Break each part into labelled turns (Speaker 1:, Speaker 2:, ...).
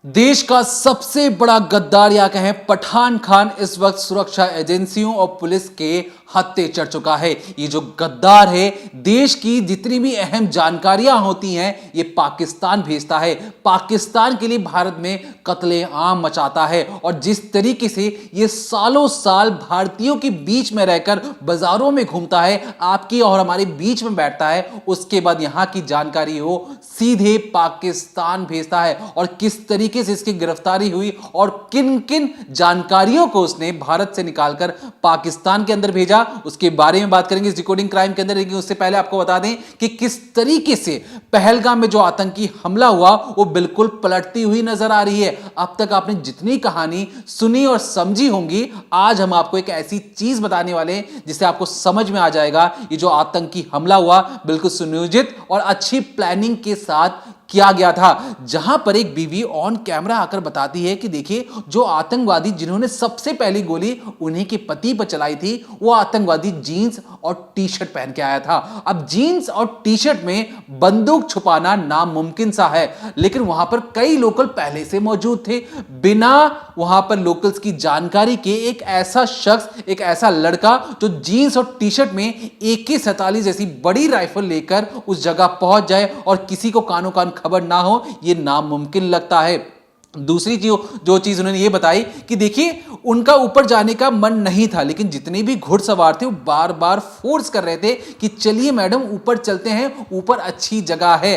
Speaker 1: देश का सबसे बड़ा गद्दार या कहें पठान खान इस वक्त सुरक्षा एजेंसियों और पुलिस के हत्थे चढ़ चुका है। ये जो गद्दार है देश की जितनी भी अहम जानकारियां होती हैं ये पाकिस्तान भेजता है, पाकिस्तान के लिए भारत में कत्लेआम मचाता है। और जिस तरीके से ये सालों साल भारतीयों के बीच में रहकर बाजारों में घूमता है, आपकी और हमारे बीच में बैठता है, उसके बाद यहां की जानकारी हो सीधे पाकिस्तान भेजता है। और किस तरीके से इसकी गिरफ्तारी हुई और किन किन जानकारियों को उसने भारत से निकालकर पाकिस्तान के अंदर भेजा, उसके बारे में बात करेंगे इस डिकोडिंग क्राइम के अंदर। लेकिन उससे पहले आपको बता दें कि किस तरीके से पहलगाम में जो आतंकी हमला हुआ वो बिल्कुल पलटती हुई नजर आ रही है। अब तक आपने जितनी कहानी सुनी और समझी होंगी, आज हम आपको एक ऐसी चीज बताने वाले हैं जिससे आपको समझ में आ जाएगा ये जो आतंकी हमला हुआ बिल्कुल सुनियोजित और अच्छी प्लानिंग के साथ किया गया था। जहां पर एक बीवी ऑन कैमरा आकर बताती है कि देखिए जो आतंकवादी जिन्होंने सबसे पहली गोली उन्हीं के पति पर चलाई थी, वो आतंकवादी जीन्स और टी शर्ट पहन के आया था। अब जीन्स और टी शर्ट में बंदूक छुपाना नामुमकिन सा है, लेकिन वहां पर कई लोकल पहले से मौजूद थे। बिना वहां पर लोकल्स की जानकारी के एक ऐसा शख्स, एक ऐसा लड़का जो जीन्स और टी शर्ट में AK-47 जैसी बड़ी राइफल लेकर उस जगह पहुंच जाए और किसी को कानो कान खबर ना हो, यह नामुमकिन लगता है। दूसरी जो चीज उन्होंने ये बताई कि देखिए उनका ऊपर जाने का मन नहीं था, लेकिन जितने भी घुड़सवार थे वो बार बार फोर्स कर रहे थे कि चलिए मैडम ऊपर चलते हैं, ऊपर अच्छी जगह है।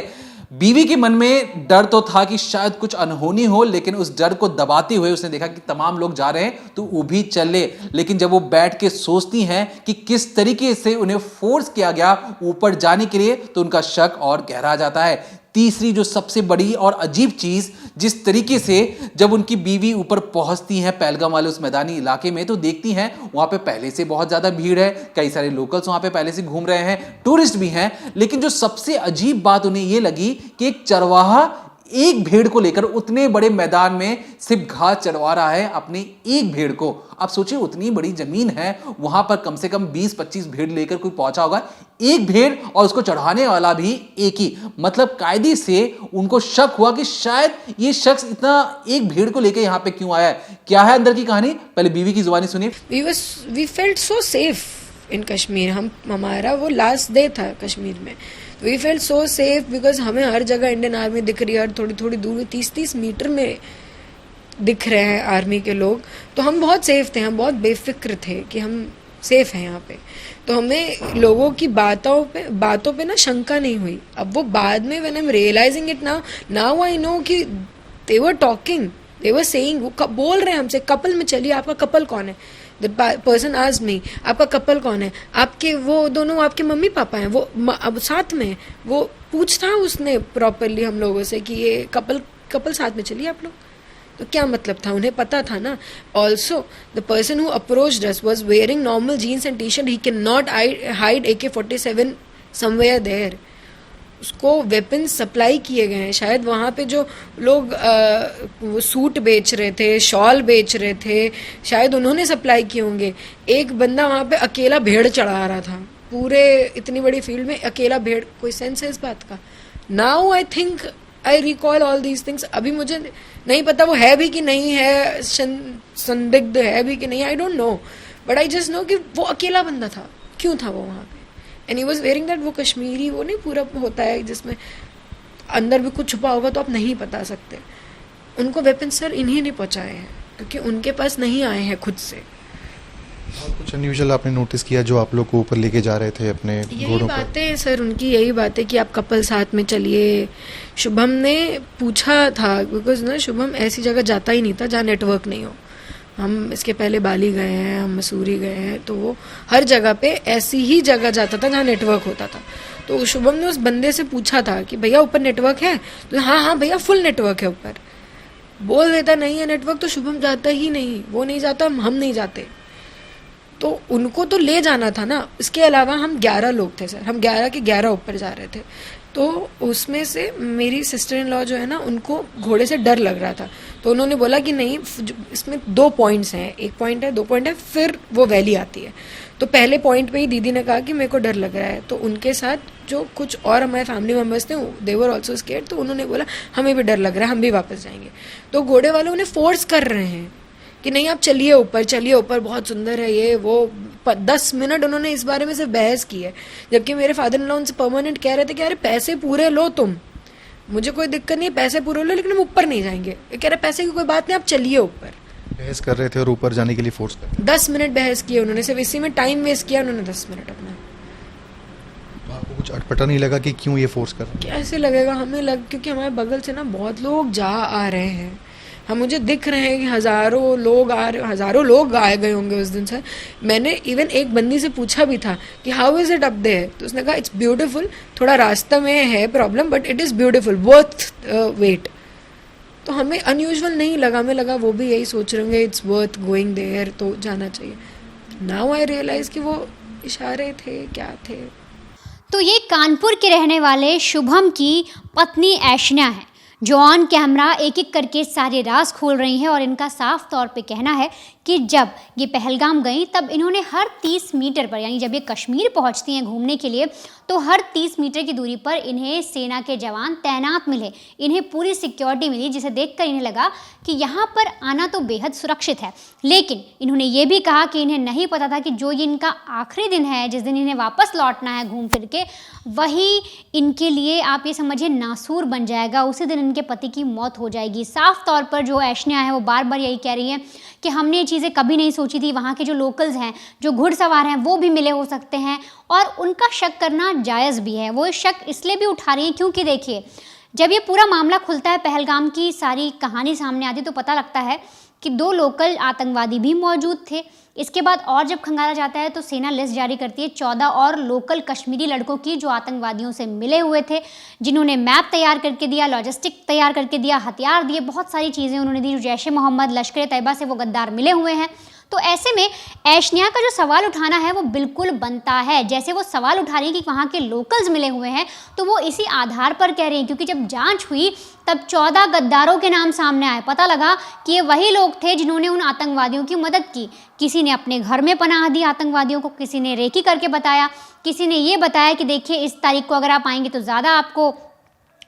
Speaker 1: बीवी के मन में डर तो था कि शायद कुछ अनहोनी हो, लेकिन उस डर को दबाते हुए उसने देखा कि तमाम लोग जा रहे हैं तो वो भी चले। लेकिन जब वो बैठ के सोचती हैं कि किस तरीके से उन्हें फोर्स किया गया ऊपर जाने के लिए, तो उनका शक और गहरा जाता है। तीसरी जो सबसे बड़ी और अजीब चीज, जिस तरीके से जब उनकी बीवी ऊपर पहुंचती हैं पहलगाम वाले उस मैदानी इलाके में, तो देखती हैं वहां पे पहले से बहुत ज्यादा भीड़ है, कई सारे लोकल्स वहां पे पहले से घूम रहे हैं, टूरिस्ट भी हैं। लेकिन जो सबसे अजीब बात उन्हें यह लगी कि एक चरवाहा एक भेड़ को लेकर उतने बड़े मैदान में सिर्फ घास चढ़वा रहा है अपनी एक भेड़ को। आप सोचिए उतनी बड़ी जमीन है, वहां पर कम से कम 20-25 भेड़ लेकर कोई पहुंचा होगा, एक भेड़ और उसको चढ़ाने वाला भी एक ही। मतलब कायदे से उनको शक हुआ कि शायद ये शख्स इतना एक भेड़ को लेकर यहां पे क्यों आया है। क्या है अंदर की कहानी, पहले बीवी की जुबानी सुनिए।
Speaker 2: We felt so safe in Kashmir. हमारा वो लास्ट डे था कश्मीर में। We felt so safe because हमें हर जगह इंडियन आर्मी दिख रही है और थोड़ी थोड़ी दूर 30-30 मीटर में दिख रहे हैं आर्मी के लोग। तो हम बहुत सेफ थे, हम बहुत बेफिक्र थे कि हम सेफ हैं यहाँ पे। तो हमें लोगों की बातों पे ना शंका नहीं हुई। अब वो बाद में when I am realising it now I know कि they were talking, they were saying, वो बोल रहे हैं हमसे कपल में चलिए, आपका कपल कौन है। द पर्सन आस्क्ड मी आपका कपल कौन है, आपके वो दोनों आपके मम्मी पापा हैं, वो अब साथ में। वो पूछता उसने प्रॉपरली हम लोगों से कि ये कपल साथ में चलिए आप लोग। तो क्या मतलब था, उन्हें पता था ना। Also the person who approached us was wearing normal jeans and T shirt. He can not hide AK-47 somewhere there. उसको वेपन सप्लाई किए गए हैं। शायद वहाँ पे जो लोग वो सूट बेच रहे थे, शॉल बेच रहे थे, शायद उन्होंने सप्लाई किए होंगे। एक बंदा वहाँ पे अकेला भेड़ चढ़ा रहा था, पूरे इतनी बड़ी फील्ड में अकेला भेड़। कोई सेंस है इस बात का? Now I think I recall all these things. अभी मुझे नहीं पता वो है भी कि नहीं है, संदिग्ध है भी कि नहीं, I don't know, but I just know कि वो अकेला बंदा था। क्यों था वो वहाँ पे? And he was wearing that, वो कश्मीरी वो नहीं पूरा होता है जिसमें अंदर भी कुछ छुपा होगा तो आप नहीं बता सकते। उनको वेपन सर इन्हीं ने पहुँचाए हैं क्योंकि उनके पास नहीं आए हैं खुद से।
Speaker 3: और कुछ अनयूजुअल आपने नोटिस किया जो आप लोग को ऊपर लेके जा रहे थे अपने
Speaker 2: यही बातें हैं सर, उनकी यही बात है कि आप कपल साथ में चलिए। शुभम ने पूछा था बिकॉज ना शुभम ऐसी जगह जाता ही नहीं था जहाँ नेटवर्क नहीं हो। हम इसके पहले बाली गए हैं, हम मसूरी गए हैं, तो वो हर जगह पे ऐसी ही जगह जाता था जहाँ नेटवर्क होता था। तो शुभम ने उस बंदे से पूछा था कि भैया ऊपर नेटवर्क है, तो हाँ भैया फुल नेटवर्क है ऊपर। बोल देता नहीं है नेटवर्क तो शुभम जाता ही नहीं, वो नहीं जाता, हम नहीं जाते। तो उनको तो ले जाना था ना। इसके अलावा हम 11 लोग थे सर, हम 11 के 11 ऊपर जा रहे थे। तो उसमें से मेरी सिस्टर इन लॉ जो है ना, उनको घोड़े से डर लग रहा था। तो उन्होंने बोला कि नहीं, इसमें 2 पॉइंट्स हैं, 1 पॉइंट है, 2 पॉइंट है, फिर वो वैली आती है। तो पहले पॉइंट पे ही दीदी ने कहा कि मेरे को डर लग रहा है, तो उनके साथ जो कुछ और हमारे फैमिली मेम्बर्स थे दे वर ऑल्सो स्केर्ड, तो उन्होंने बोला हमें भी डर लग रहा है, हम भी वापस जाएंगे। तो घोड़े वाले उन्हें फोर्स कर रहे हैं कि नहीं आप चलिए ऊपर, बहुत सुंदर है ये वो। 10 मिनट उन्होंने इस बारे में सिर्फ बहस की है, जबकि मेरे फादर इन लॉ उनसे परमानेंट कह रहे थे कि अरे पैसे पूरे लो तुम, मुझे कोई दिक्कत नहीं है, पैसे पूरे लो, लेकिन हम ऊपर नहीं जाएंगे। ये कह रहे पैसे की कोई बात नहीं, आप चलिए ऊपर।
Speaker 3: बहस कर रहे थे और ऊपर जाने के लिए फोर्स कर रहे
Speaker 2: 10 मिनट बहस किए उन्होंने, सिर्फ इसी में टाइम वेस्ट किया उन्होंने 10 मिनट अपना।
Speaker 3: थे। आपको कुछ अटपटा नहीं लगा कि क्यों ये फोर्स कर रहे
Speaker 2: कैसे लगेगा, हमें क्योंकि हमारे बगल से ना बहुत लोग जा आ रहे हैं, हम मुझे दिख रहे हैं कि हज़ारों लोग आए गए होंगे उस दिन से। मैंने इवन एक बंदी से पूछा भी था कि how is it up there, तो उसने कहा इट्स ब्यूटीफुल, थोड़ा रास्ता में है problem but it is beautiful, worth wait. तो हमें अनयूजुअल नहीं लगा, हमें लगा वो भी यही सोच रहे होंगे इट्स वर्थ गोइंग देयर, तो जाना चाहिए। नाउ आई रियलाइज कि वो इशारे थे, क्या थे।
Speaker 4: तो ये कानपुर के रहने वाले शुभम की पत्नी ऐशना है, जो ऑन कैमरा एक एक करके सारे राज खोल रही हैं। और इनका साफ तौर पे कहना है कि जब ये पहलगाम गई तब इन्होंने हर 30 मीटर पर, यानी जब ये कश्मीर पहुंचती हैं घूमने के लिए, तो हर 30 मीटर की दूरी पर इन्हें सेना के जवान तैनात मिले, इन्हें पूरी सिक्योरिटी मिली, जिसे देखकर इन्हें लगा कि यहाँ पर आना तो बेहद सुरक्षित है। लेकिन इन्होंने ये भी कहा कि इन्हें नहीं पता था कि जो ये इनका आखिरी दिन है, जिस दिन इन्हें वापस लौटना है घूम फिर के, वही इनके लिए आप ये समझिए नासूर बन जाएगा, उसी दिन इनके पति की मौत हो जाएगी। साफ तौर पर जो ऐशना है वो बार बार यही कह रही है कि हमने ये चीज़ें कभी नहीं सोची थी, वहाँ के जो लोकल्स हैं, जो घुड़सवार हैं, वो भी मिले हो सकते हैं, और उनका शक करना जायज़ भी है। वो शक इसलिए भी उठा रही हैं क्योंकि देखिए, जब ये पूरा मामला खुलता है, पहलगाम की सारी कहानी सामने आती, तो पता लगता है कि 2 लोकल आतंकवादी भी मौजूद थे। इसके बाद और जब खंगाला जाता है तो सेना लिस्ट जारी करती है 14 और लोकल कश्मीरी लड़कों की, जो आतंकवादियों से मिले हुए थे, जिन्होंने मैप तैयार करके दिया, लॉजिस्टिक तैयार करके दिया, हथियार दिए, बहुत सारी चीज़ें उन्होंने दी। जो जैश ए मोहम्मद, लश्कर ए तैयबा से वो गद्दार मिले हुए हैं। तो ऐसे में ऐशनिया का जो सवाल उठाना है वो बिल्कुल बनता है। जैसे वो सवाल उठा रही हैं कि वहाँ के लोकल्स मिले हुए हैं, तो वो इसी आधार पर कह रही हैं, क्योंकि जब जांच हुई तब 14 गद्दारों के नाम सामने आए। पता लगा कि ये वही लोग थे जिन्होंने उन आतंकवादियों की मदद की। किसी ने अपने घर में पनाह दी आतंकवादियों को, किसी ने रेकी करके बताया, किसी ने ये बताया कि देखिए इस तारीख को अगर आप आएंगे तो ज़्यादा आपको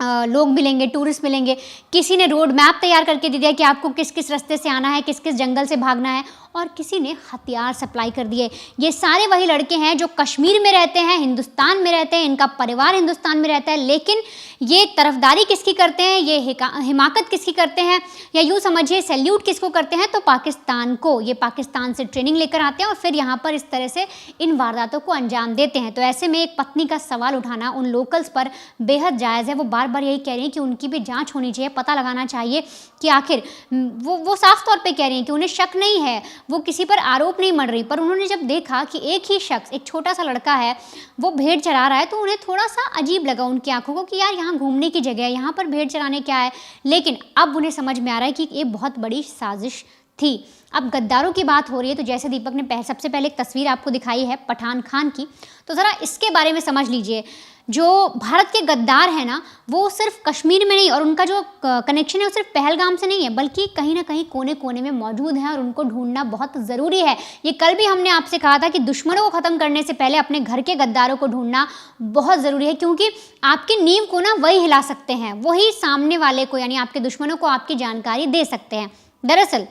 Speaker 4: लोग मिलेंगे, टूरिस्ट मिलेंगे। किसी ने रोड मैप तैयार करके दे दिया कि आपको किस किस रास्ते से आना है, किस किस जंगल से भागना है, और किसी ने हथियार सप्लाई कर दिए। ये सारे वही लड़के हैं जो कश्मीर में रहते हैं, हिंदुस्तान में रहते हैं, इनका परिवार हिंदुस्तान में रहता है, लेकिन ये तरफदारी किसकी करते हैं, ये हिमाकत किसकी करते हैं, या यूँ समझिए सैल्यूट किसको करते हैं, तो पाकिस्तान को। ये पाकिस्तान से ट्रेनिंग लेकर आते हैं और फिर यहाँ पर इस तरह से इन वारदातों को अंजाम देते हैं। तो ऐसे में एक पत्नी का सवाल उठाना उन लोकल्स पर बेहद जायज़ है। वो बार बार यही कह रही हैं कि उनकी भी जाँच होनी चाहिए, पता लगाना चाहिए कि आखिर वो साफ तौर पर कह रही हैं कि उन्हें शक नहीं है, वो किसी पर आरोप नहीं मढ़ रही, पर उन्होंने जब देखा कि एक ही शख्स, एक छोटा सा लड़का है, वो भेड़ चरा रहा है, तो उन्हें थोड़ा सा अजीब लगा उनकी आंखों को कि यार यहाँ घूमने की जगह है, यहाँ पर भेड़ चराने क्या है। लेकिन अब उन्हें समझ में आ रहा है कि ये बहुत बड़ी साजिश थी। अब गद्दारों की बात हो रही है, तो जैसे दीपक ने सबसे पहले एक तस्वीर आपको दिखाई है पठान खान की, तो ज़रा इसके बारे में समझ लीजिए। जो भारत के गद्दार हैं ना, वो सिर्फ कश्मीर में नहीं, और उनका जो कनेक्शन है वो सिर्फ पहलगाम से नहीं है, बल्कि कहीं ना कहीं कोने कोने में मौजूद है, और उनको ढूंढना बहुत ज़रूरी है। ये कल भी हमने आपसे कहा था कि दुश्मनों को ख़त्म करने से पहले अपने घर के गद्दारों को ढूंढना बहुत ज़रूरी है, क्योंकि आपकी नींव को ना वही हिला सकते हैं, वही सामने वाले को, यानी आपके दुश्मनों को आपकी जानकारी दे सकते हैं। दरअसल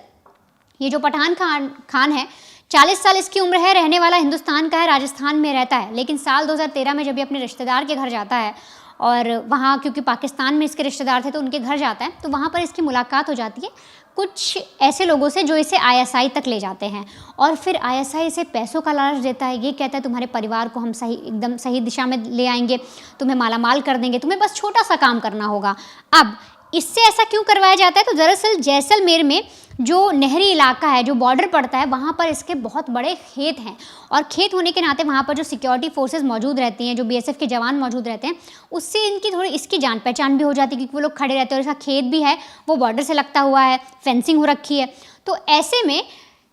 Speaker 4: ये जो पठान खान है, 40 साल इसकी उम्र है, रहने वाला हिंदुस्तान का है, राजस्थान में रहता है। लेकिन साल 2013 में जब ये अपने रिश्तेदार के घर जाता है, और वहाँ क्योंकि पाकिस्तान में इसके रिश्तेदार थे तो उनके घर जाता है, तो वहाँ पर इसकी मुलाकात हो जाती है कुछ ऐसे लोगों से जो इसे ISI तक ले जाते हैं, और फिर ISI इसे पैसों का लालच देता है। ये कहता है तुम्हारे परिवार को हम एकदम सही दिशा में ले आएंगे, तुम्हें मालामाल कर देंगे, तुम्हें बस छोटा सा काम करना होगा। अब इससे ऐसा क्यों करवाया जाता है, तो दरअसल जैसलमेर में जो नहरी इलाका है, जो बॉर्डर पड़ता है, वहाँ पर इसके बहुत बड़े खेत हैं, और खेत होने के नाते वहाँ पर जो सिक्योरिटी फोर्सेस मौजूद रहती हैं, जो BSF के जवान मौजूद रहते हैं, उससे इनकी थोड़ी इसकी जान पहचान भी हो जाती है, क्योंकि वो लोग खड़े रहते हैं और इसका खेत भी है, वो बॉर्डर से लगता हुआ है, फेंसिंग हो रखी है। तो ऐसे में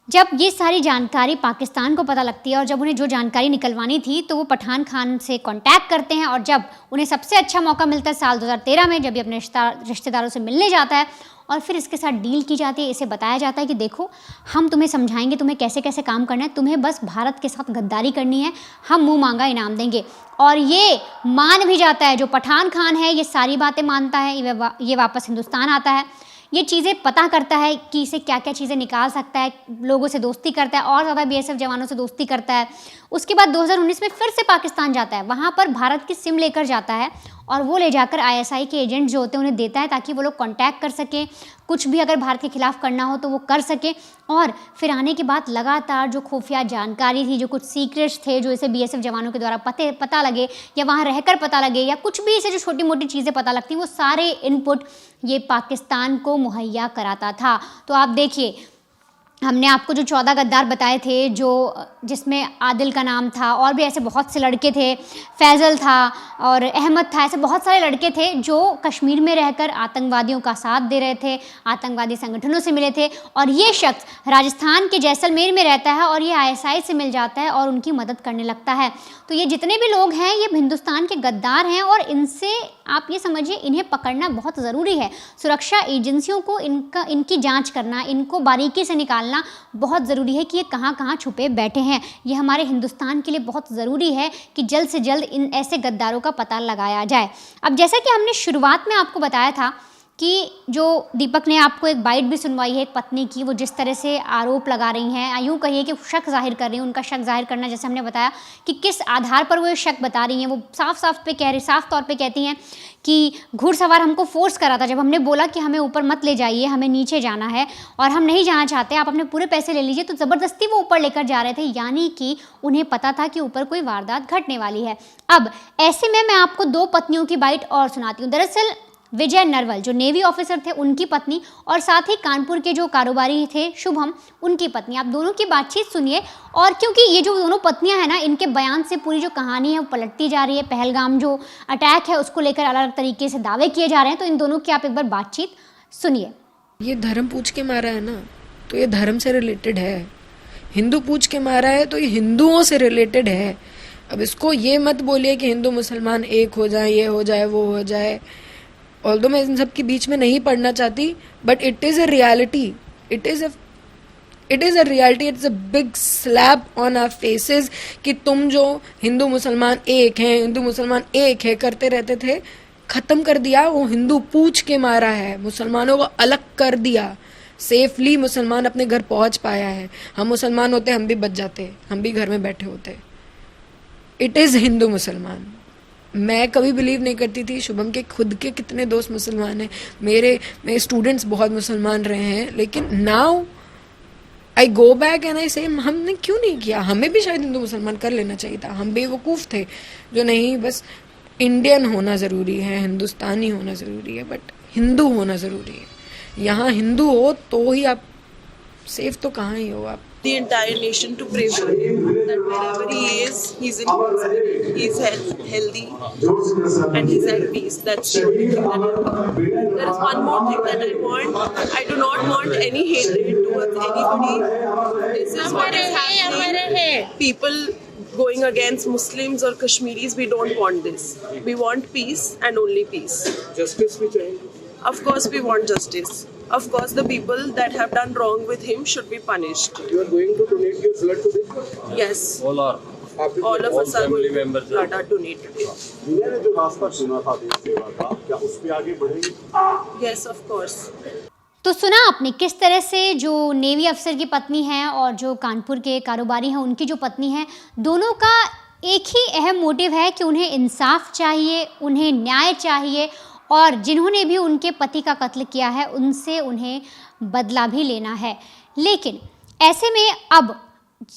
Speaker 4: जब ये सारी जानकारी पाकिस्तान को पता लगती है और जब उन्हें जो जानकारी निकलवानी थी तो वो पठान खान से कांटेक्ट करते हैं और जब उन्हें सबसे अच्छा मौका मिलता है साल 2013 में, जब ये अपने रिश्तेदारों से मिलने जाता है और फिर इसके साथ डील की जाती है, इसे बताया जाता है कि देखो हम तुम्हें समझाएंगे तुम्हें कैसे कैसे काम करना है, तुम्हें बस भारत के साथ गद्दारी करनी है, हम मुंह मांगा इनाम देंगे। और ये मान भी जाता है, जो पठान खान है ये सारी बातें मानता है, ये वापस हिंदुस्तान आता है, ये चीज़ें पता करता है कि इसे क्या क्या चीज़ें निकाल सकता है, लोगों से दोस्ती करता है और ज़्यादा बीएसएफ जवानों से दोस्ती करता है। उसके बाद 2019 में फिर से पाकिस्तान जाता है, वहाँ पर भारत की सिम लेकर जाता है और वो ले जाकर आईएसआई के एजेंट जो होते हैं उन्हें देता है ताकि वो लोग कांटेक्ट कर सकें, कुछ भी अगर भारत के खिलाफ करना हो तो वो कर सकें। और फिर आने के बाद लगातार जो खुफिया जानकारी थी, जो कुछ सीक्रेट्स थे जो इसे बीएसएफ जवानों के द्वारा पता लगे या वहाँ रहकर पता लगे या कुछ भी इसे जो छोटी मोटी चीज़ें पता लगती, वो सारे इनपुट ये पाकिस्तान को मुहैया कराता था। तो आप देखिए, हमने आपको जो 14 गद्दार बताए थे, जो जिसमें आदिल का नाम था और भी ऐसे बहुत से लड़के थे, फैज़ल था और अहमद था, ऐसे बहुत सारे लड़के थे जो कश्मीर में रहकर आतंकवादियों का साथ दे रहे थे, आतंकवादी संगठनों से मिले थे। और ये शख्स राजस्थान के जैसलमेर में रहता है और ये आईएसआई से मिल जाता है और उनकी मदद करने लगता है। तो ये जितने भी लोग हैं ये हिंदुस्तान के गद्दार हैं और इनसे आप ये समझिए इन्हें पकड़ना बहुत ज़रूरी है। सुरक्षा एजेंसियों को इनकी जांच करना, इनको बारीकी से निकालना बहुत ज़रूरी है कि ये कहाँ कहाँ छुपे बैठे हैं। ये हमारे हिंदुस्तान के लिए बहुत ज़रूरी है कि जल्द से जल्द इन ऐसे गद्दारों का पता लगाया जाए। अब जैसा कि हमने शुरुआत में आपको बताया था कि जो दीपक ने आपको एक बाइट भी सुनवाई है एक पत्नी की, वो जिस तरह से आरोप लगा रही हैं, यूँ कहिए कि शक जाहिर कर रही हैं, उनका शक जाहिर करना, जैसे हमने बताया कि किस आधार पर वो ये शक बता रही हैं। वो साफ तौर पे कहती हैं कि घुड़सवार हमको फोर्स करा था, जब हमने बोला कि हमें ऊपर मत ले जाइए, हमें नीचे जाना है और हम नहीं जाना चाहते, आप अपने पूरे पैसे ले लीजिए, तो ज़बरदस्ती वो ऊपर लेकर जा रहे थे, यानी कि उन्हें पता था कि ऊपर कोई वारदात घटने वाली है। अब ऐसे में मैं आपको 2 पत्नियों की बाइट और सुनाती हूँ। दरअसल विजय नरवल जो नेवी ऑफिसर थे उनकी पत्नी और साथ ही कानपुर के जो कारोबारी थे शुभम, उनकी पत्नी, आप दोनों की बातचीत सुनिए। और क्योंकि ये जो दोनों पत्नियां हैं ना, इनके बयान से पूरी जो कहानी है वो पलटती जा रही है। पहलगाम जो अटैक है उसको लेकर अलग अलग तरीके से दावे किए जा रहे हैं, तो इन दोनों की आप एक बार बातचीत सुनिए।
Speaker 2: ये धर्म पूछ के मारा है ना, तो ये धर्म से रिलेटेड है। हिंदू पूछ के मारा है तो ये हिंदुओं से रिलेटेड है। अब इसको ये मत बोलिए कि हिंदू मुसलमान एक हो जाए, ये हो जाए, वो हो जाए। ऑल्दो मैं इन सब के बीच में नहीं पढ़ना चाहती, but it is a reality, it is a reality, it's a big slap on our faces कि तुम जो हिंदू मुसलमान एक हैं, हिंदू मुसलमान एक है करते रहते थे, ख़त्म कर दिया। वो हिंदू पूछ के मारा है, मुसलमानों को अलग कर दिया। सेफली मुसलमान अपने घर पहुंच पाया है। हम मुसलमान होते हम भी बच जाते, हम भी घर में बैठे होते। इट इज़ हिंदू मुसलमान। मैं कभी बिलीव नहीं करती थी। शुभम के खुद के कितने दोस्त मुसलमान हैं, मेरे स्टूडेंट्स बहुत मुसलमान रहे हैं, लेकिन now I go back and I से हमने क्यों नहीं किया, हमें भी शायद हिंदू मुसलमान कर लेना चाहिए था। हम बेवकूफ़ थे जो नहीं, बस इंडियन होना ज़रूरी है, हिंदुस्तानी होना ज़रूरी है, बट हिंदू होना ज़रूरी है। यहाँ हिंदू हो तो ही आप सेफ, तो कहाँ ही हो आप।
Speaker 5: The entire nation to pray for him, that wherever he is, he's in peace, he's healthy, and he's at peace. That's the only thing that I want. There is one more thing that I want. I do not want any hatred towards anybody. This is what is happening. People going against Muslims or Kashmiris, we don't want this. We want peace and only peace.
Speaker 6: Justice we चाहिए.
Speaker 5: Of course we want justice. Of course the people that have done wrong with him should be punished.
Speaker 6: You are going to donate your blood to this?
Speaker 5: Yes.
Speaker 6: All
Speaker 5: All of us are going to blood are donated.
Speaker 7: मैंने जो रास्ता चुना था देश सेवा का, क्या उस पे आगे बढ़ेंगे?
Speaker 5: Yes, of course.
Speaker 4: तो सुना आपने किस तरह से जो नेवी अफसर की पत्नी है और जो कानपुर के कारोबारी हैं उनकी जो पत्नी है, दोनों का एक ही अहम मोटिव है कि उन्हें इंसाफ चाहिए, उन्हें न्याय चाहिए और जिन्होंने भी उनके पति का कत्ल किया है उनसे उन्हें बदला भी लेना है। लेकिन ऐसे में अब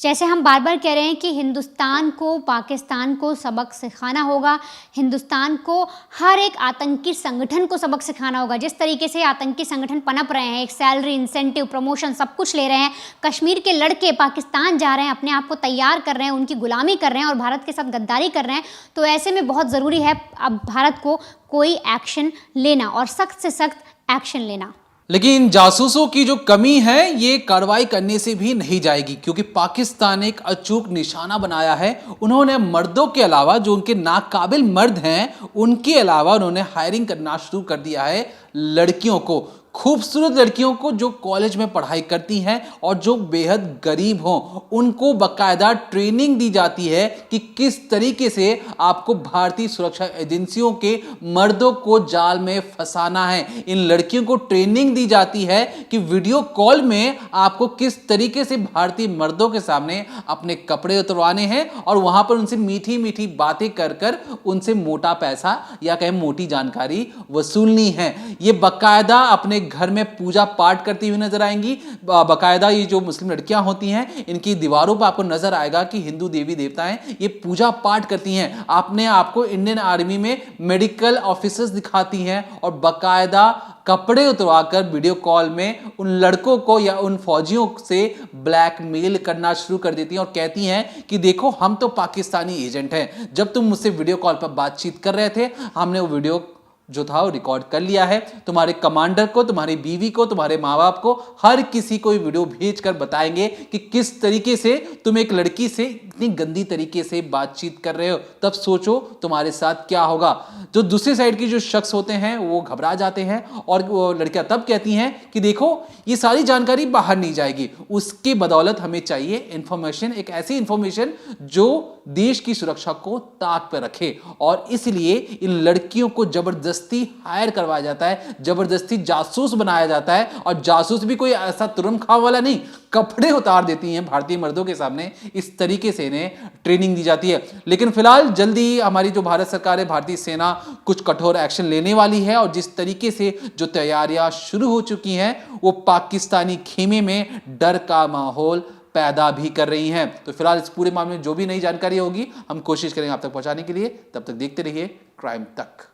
Speaker 4: जैसे हम बार बार कह रहे हैं कि हिंदुस्तान को पाकिस्तान को सबक सिखाना होगा, हिंदुस्तान को हर एक आतंकी संगठन को सबक सिखाना होगा। जिस तरीके से आतंकी संगठन पनप रहे हैं, एक सैलरी, इंसेंटिव, प्रमोशन सब कुछ ले रहे हैं, कश्मीर के लड़के पाकिस्तान जा रहे हैं, अपने आप को तैयार कर रहे हैं, उनकी गुलामी कर रहे हैं और भारत के साथ गद्दारी कर रहे हैं, तो ऐसे में बहुत ज़रूरी है अब भारत को कोई एक्शन लेना और सख्त से सख्त एक्शन लेना।
Speaker 1: लेकिन जासूसों की जो कमी है ये कार्रवाई करने से भी नहीं जाएगी, क्योंकि पाकिस्तान ने एक अचूक निशाना बनाया है। उन्होंने मर्दों के अलावा, जो उनके नाकाबिल मर्द हैं, उनके अलावा उन्होंने हायरिंग करना शुरू कर दिया है लड़कियों को, खूबसूरत लड़कियों को जो कॉलेज में पढ़ाई करती हैं और जो बेहद गरीब हों, उनको बाकायदा ट्रेनिंग दी जाती है कि किस तरीके से आपको भारतीय सुरक्षा एजेंसियों के मर्दों को जाल में फंसाना है। इन लड़कियों को ट्रेनिंग दी जाती है कि वीडियो कॉल में आपको किस तरीके से भारतीय मर्दों के सामने अपने कपड़े उतरवाने हैं और वहां पर उनसे मीठी मीठी बातें कर कर उनसे मोटा पैसा या कहें मोटी जानकारी वसूलनी है। ये बाकायदा अपने घर में पूजा पाठ करती हुई नजर आएंगी। बाकायदा ये जो मुस्लिम लड़कियां होती हैं, इनकी दीवारों पर आपको नजर आएगा कि हिंदू देवी देवता हैं, ये पूजा पाठ करती हैं। आपने आपको इंडियन आर्मी में मेडिकल ऑफिसर्स दिखाती हैं और बाकायदा कपड़े उतरवाकर वीडियो कॉल में उन लड़कों को या उन फौजियों से ब्लैकमेल करना शुरू कर देती हैं और कहती हैं कि देखो, हम तो पाकिस्तानी एजेंट हैं, जब तुम मुझसे वीडियो कॉल पर बातचीत कर रहे थे, हमने वो वीडियो जो था वो रिकॉर्ड कर लिया है। तुम्हारे कमांडर को, तुम्हारी बीवी को, तुम्हारे माँ बाप को, हर किसी को ये वीडियो भेजकर बताएंगे कि किस तरीके से तुम एक लड़की से इतनी गंदी तरीके से बातचीत कर रहे हो। तब सोचो तुम्हारे साथ क्या होगा। जो दूसरी साइड के जो शख्स होते हैं वो घबरा जाते हैं और वो लड़कियां तब कहती हैं कि देखो, ये सारी जानकारी बाहर नहीं जाएगी, उसके बदौलत हमें चाहिए इंफॉर्मेशन, एक ऐसी इंफॉर्मेशन जो देश की सुरक्षा को ताक पर रखे। और इसलिए इन लड़कियों को जबरदस्ती हायर करवाया जाता है, जबरदस्ती जासूस बनाया जाता है। और जासूस भी कोई ऐसा तुरम खाव वाला नहीं, कपड़े उतार देती हैं भारतीय मर्दों के सामने, इस तरीके से इन्हें ट्रेनिंग दी जाती है। लेकिन फिलहाल जल्दी हमारी जो भारत सरकार है, भारतीय सेना कुछ कठोर एक्शन लेने वाली है और जिस तरीके से जो तैयारियां शुरू हो चुकी हैं, वो पाकिस्तानी खेमे में डर का माहौल पैदा भी कर रही हैं। तो फिलहाल इस पूरे मामले में जो भी नई जानकारी होगी हम कोशिश करेंगे आप तक पहुंचाने के लिए। तब तक देखते रहिए क्राइम तक।